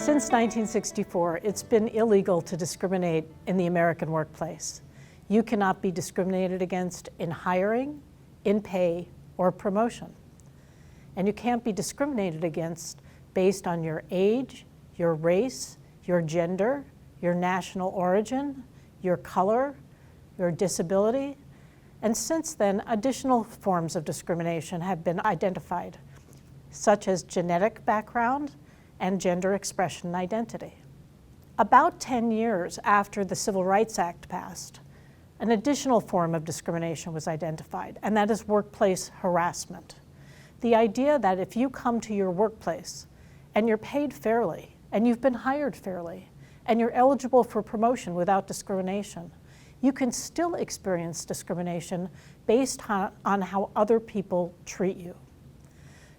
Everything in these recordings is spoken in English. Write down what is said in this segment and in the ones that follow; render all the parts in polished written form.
Since 1964, it's been illegal to discriminate in the American workplace. You cannot be discriminated against in hiring, in pay, or promotion. And you can't be discriminated against based on your age, your race, your gender, your national origin, your color, your disability. And since then, additional forms of discrimination have been identified, such as genetic background and gender expression and identity. About 10 years after the Civil Rights Act passed, an additional form of discrimination was identified, and that is workplace harassment. The idea that if you come to your workplace and you're paid fairly, and you've been hired fairly, and you're eligible for promotion without discrimination, you can still experience discrimination based on how other people treat you.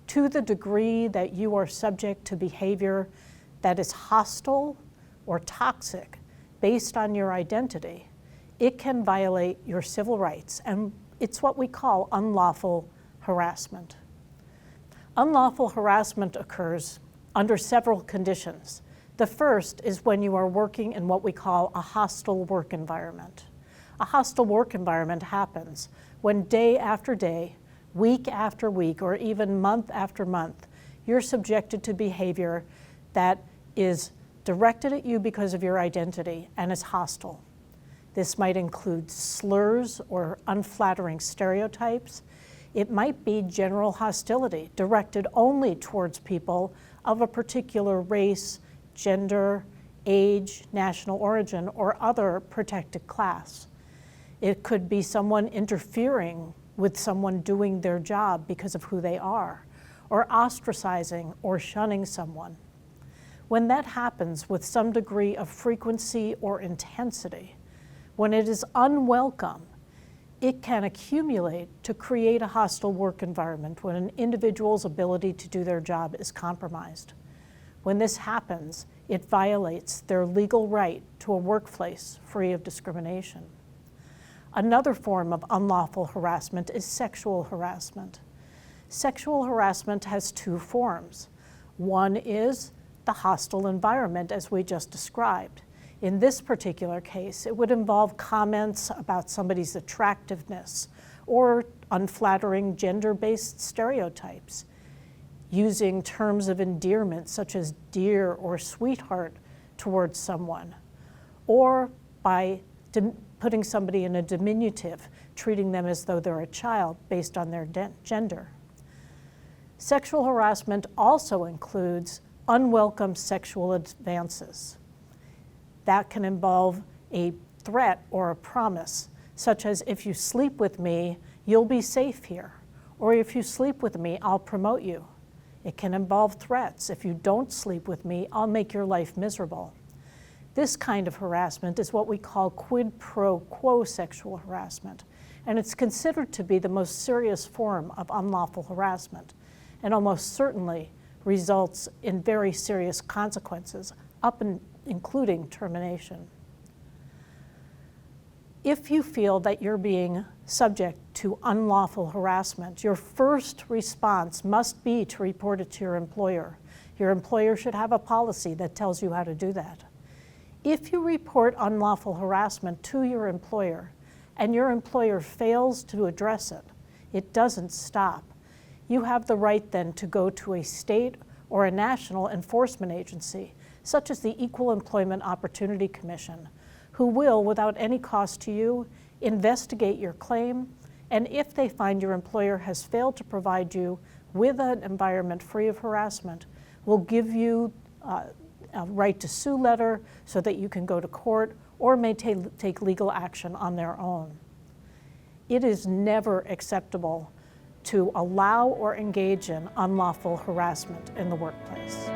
To the degree that you are subject to behavior that is hostile or toxic based on your identity, it can violate your civil rights, and it's what we call unlawful harassment. Unlawful harassment occurs under several conditions. The first is when you are working in what we call a hostile work environment. A hostile work environment happens when day after day, week after week, or even month after month, you're subjected to behavior that is directed at you because of your identity and is hostile. This might include slurs or unflattering stereotypes. It might be general hostility directed only towards people of a particular race, gender, age, national origin, or other protected class. It could be someone interfering with someone doing their job because of who they are, or ostracizing or shunning someone. When that happens with some degree of frequency or intensity, when it is unwelcome, it can accumulate to create a hostile work environment when an individual's ability to do their job is compromised. When this happens, it violates their legal right to a workplace free of discrimination. Another form of unlawful harassment is sexual harassment. Sexual harassment has two forms. One is the hostile environment, as we just described. In this particular case, it would involve comments about somebody's attractiveness or unflattering gender-based stereotypes, using terms of endearment such as dear or sweetheart towards someone, or by putting somebody in a diminutive, treating them as though they're a child based on their gender. Sexual harassment also includes unwelcome sexual advances. That can involve a threat or a promise, such as if you sleep with me, you'll be safe here, or if you sleep with me, I'll promote you. It can involve threats. If you don't sleep with me, I'll make your life miserable. This kind of harassment is what we call quid pro quo sexual harassment, and it's considered to be the most serious form of unlawful harassment, and almost certainly results in very serious consequences, including termination. If you feel that you're being subject to unlawful harassment, your first response must be to report it to your employer. Your employer should have a policy that tells you how to do that. If you report unlawful harassment to your employer and your employer fails to address it, it doesn't stop. You have the right then to go to a state or a national enforcement agency, such as the Equal Employment Opportunity Commission, who will, without any cost to you, investigate your claim, and if they find your employer has failed to provide you with an environment free of harassment, will give you a right to sue letter so that you can go to court or may take legal action on their own. It is never acceptable to allow or engage in unlawful harassment in the workplace.